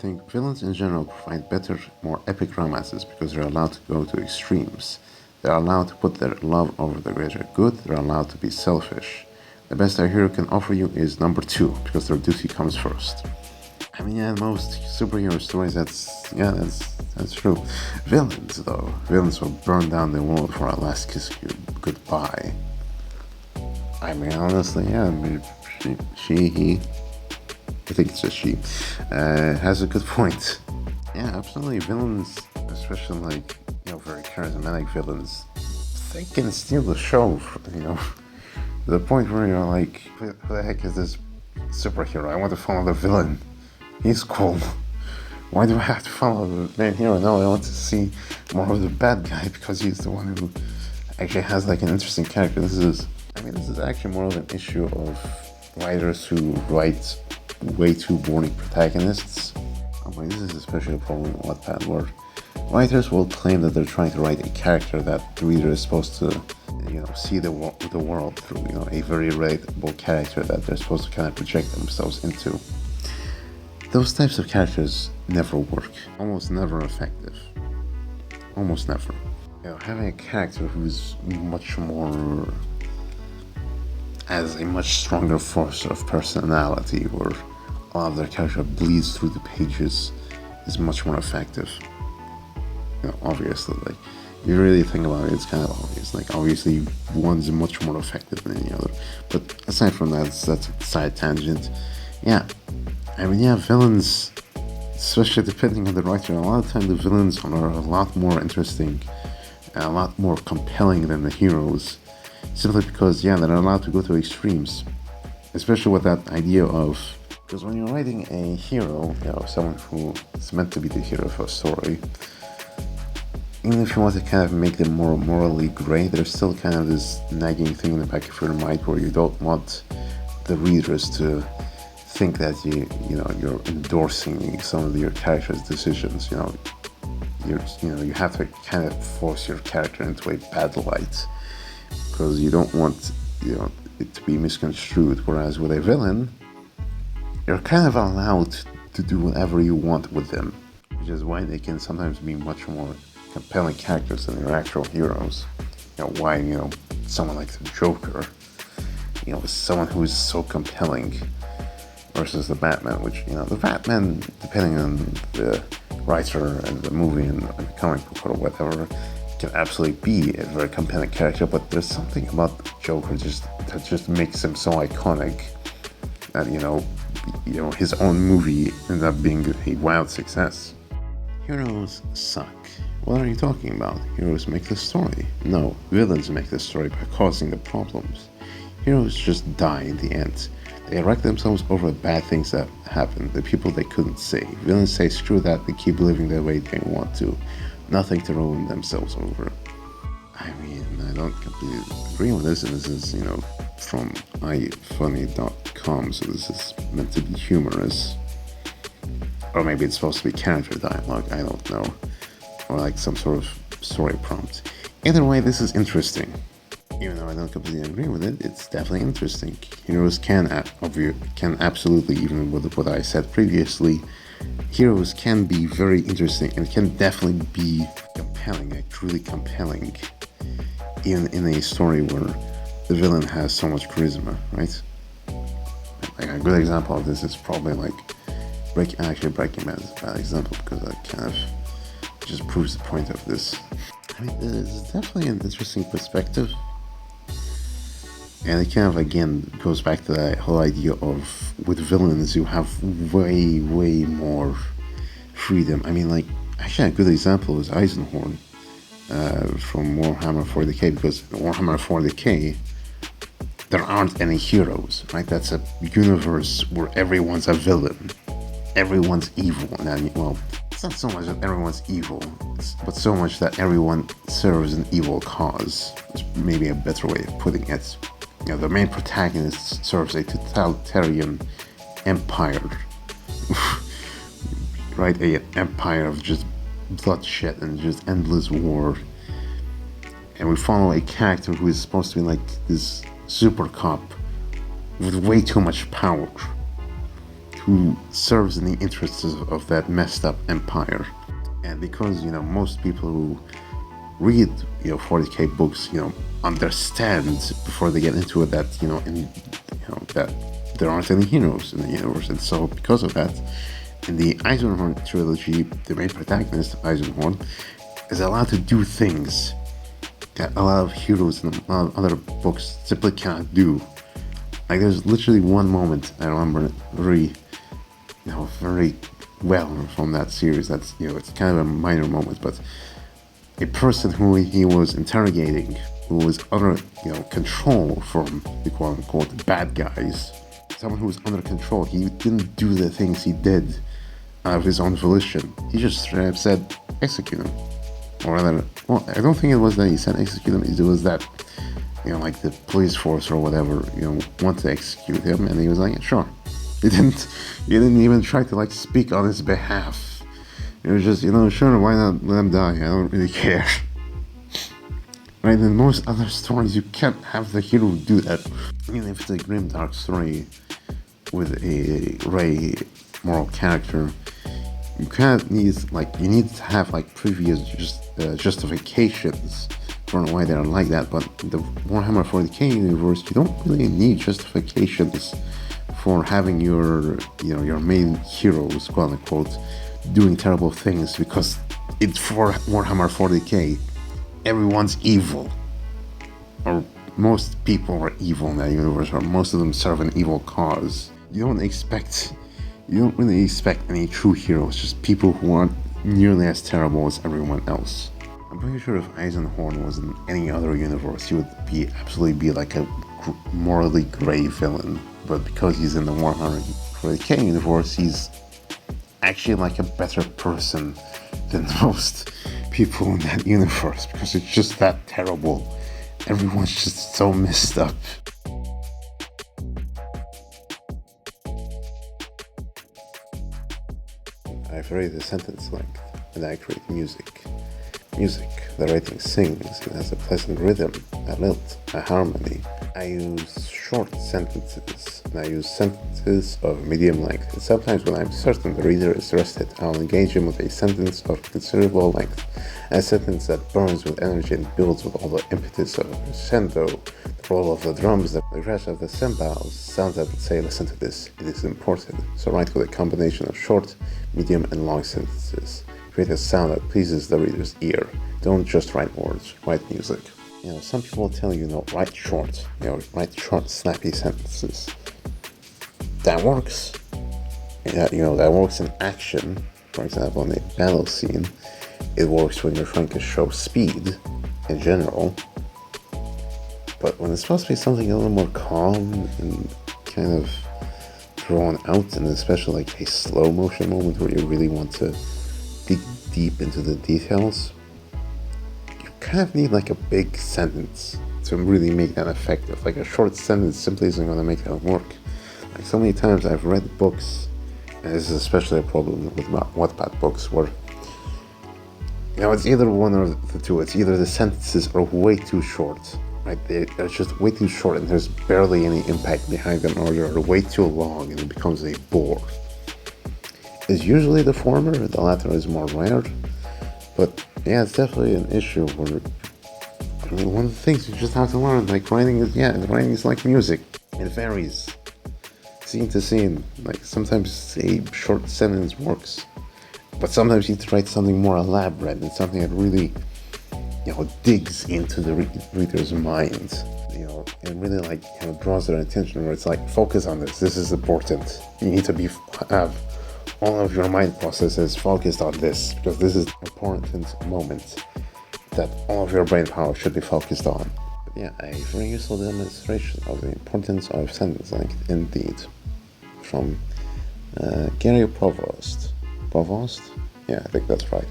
think villains in general provide better, more epic romances because they're allowed to go to extremes. They're allowed to put their love over the greater good. They're allowed to be selfish. The best a hero can offer you is number two because their duty comes first. I mean, yeah, most superhero stories, that's true. Villains, though. Villains will burn down the world for a last kiss goodbye. I mean, honestly, yeah, I mean, he, I think it's just she, has a good point. Yeah, absolutely. Villains, especially like, very charismatic villains, they can steal the show, to the point where you're like, who the heck is this superhero? I want to follow the villain. He's cool. Why do I have to follow the main hero? No, I want to see more of the bad guy because he's the one who actually has like an interesting character. This is actually more of an issue of writers who write way too boring protagonists. This is especially a problem in Wattpad, where writers will claim that they're trying to write a character that the reader is supposed to, see the world through, a very relatable character that they're supposed to kind of project themselves into. Those types of characters never work, almost never effective, almost never. Having a character who's has a much stronger force of personality, where a lot of their character bleeds through the pages, is much more effective. Obviously, like, if you really think about it, it's kind of obvious. Like, obviously, one's much more effective than the other. But aside from that, that's a side tangent. Yeah, villains, especially depending on the writer, a lot of times the villains are a lot more interesting and a lot more compelling than the heroes. Simply because, they're allowed to go to extremes. Especially with that idea of, because when you're writing a hero, someone who is meant to be the hero of a story, even if you want to kind of make them more morally gray, there's still kind of this nagging thing in the back of your mind where you don't want the readers to think that you're endorsing some of your character's decisions. You have to kind of force your character into a bad light because you don't want it to be misconstrued. Whereas with a villain, you're kind of allowed to do whatever you want with them, which is why they can sometimes be much more compelling characters than your actual heroes. Why someone like the Joker, is someone who is so compelling versus the Batman, which the Batman, depending on the writer and the movie and the comic book or whatever, can absolutely be a very compelling character. But there's something about the Joker that just makes him so iconic that his own movie ended up being a wild success. Heroes suck. What are you talking about? Heroes make the story. No, villains make the story by causing the problems. Heroes just die in the end. They wreck themselves over the bad things that happen, the people they couldn't save. Villains say screw that, they keep living the way they want to. Nothing to ruin themselves over. I don't completely agree with this, and this is, from ifunny.com, so this is meant to be humorous. Or maybe it's supposed to be character dialogue, I don't know. Or like some sort of story prompt. Either way, this is interesting. Even though I don't completely agree with it, it's definitely interesting. Heroes can absolutely, even with what I said previously, heroes can be very interesting and can definitely be compelling, like truly compelling, even in a story where the villain has so much charisma, right? Like a good example of this is probably like Breaking Bad is a bad example because that kind of just proves the point of this. It's definitely an interesting perspective. And it kind of, again, goes back to that whole idea of, with villains, you have way, way more freedom. Actually, a good example is Eisenhorn from Warhammer 40k, because in Warhammer 40k, there aren't any heroes, right? That's a universe where everyone's a villain. Everyone's evil. It's not so much that everyone's evil, but so much that everyone serves an evil cause. It's maybe a better way of putting it. The main protagonist serves a totalitarian empire, right? An empire of just bloodshed and just endless war. And we follow a character who is supposed to be like this super cop with way too much power, who serves in the interests of that messed up empire. And because, most people who read, 40K books, understand before they get into it that, that there aren't any heroes in the universe. And so because of that, in the Eisenhorn trilogy, the main protagonist, Eisenhorn, is allowed to do things that a lot of heroes in a lot of other books simply cannot do. Like, there's literally one moment I remember very well from that series. That's, it's kind of a minor moment, but a person who he was interrogating, who was under, control from the quote-unquote bad guys, someone who was under control, he didn't do the things he did out of his own volition. He just straight up said, execute him. Or rather, well, I don't think it was that he said execute him, it was that, like the police force or whatever, want to execute him, and he was like, yeah, sure. He didn't even try to, speak on his behalf. It was just, sure, why not let him die? I don't really care. Right, in most other stories, you can't have the hero do that. Even if it's a grim, dark story with a Ray moral character, you can't need, you need to have, previous justifications for why they're like that. But the Warhammer 40K universe, you don't really need justifications for having your main heroes, quote unquote, doing terrible things, because it's for Warhammer 40K. Everyone's evil, or most people are evil in that universe, or most of them serve an evil cause. You don't really expect any true heroes, just people who aren't nearly as terrible as everyone else. I'm pretty sure if Eisenhorn was in any other universe, he would absolutely be like a morally gray villain. But because he's in the Warhammer 40K universe, he's actually like a better person than most people in that universe, because it's just that terrible. Everyone's just so messed up. I've read a sentence length, and I create music. Music, the writing sings, it has a pleasant rhythm, a lilt, a harmony. I use short sentences, and I use sentences of medium length. And sometimes when I'm certain the reader is rested, I'll engage him with a sentence of considerable length, a sentence that burns with energy and builds with all the impetus of a crescendo, the roll of the drums, the crash of the cymbals, sounds that would say, listen to this, it is important. So write with a combination of short, medium, and long sentences. Create a sound that pleases the reader's ear. Don't just write words, write music. Some people tell you, write short, write short, snappy sentences. That works. That works in action. For example, in a battle scene, it works when you're trying to show speed in general. But when it's supposed to be something a little more calm and kind of drawn out, and especially a slow motion moment where you really want to dig deep into the details, you kind of need a big sentence to really make that effective. A short sentence simply isn't going to make that work. So many times I've read books, and this is especially a problem with Wattpad books, where it's either one or the two. It's either the sentences are way too short, right? They're just way too short, and there's barely any impact behind them, or they're way too long, and it becomes a bore. It's usually the former, the latter is more rare, but yeah, it's definitely an issue where, one of the things you just have to learn, writing is like music. It varies scene to scene. Sometimes a short sentence works, but sometimes you need to write something more elaborate and something that really, digs into the reader's mind, and really draws their attention, where it's focus on this. This is important. You need to have all of your mind processes focused on this, because this is an important moment that all of your brain power should be focused on. But yeah, a very useful demonstration of the importance of sentence length, indeed, from Gary Provost. Yeah, I think that's right.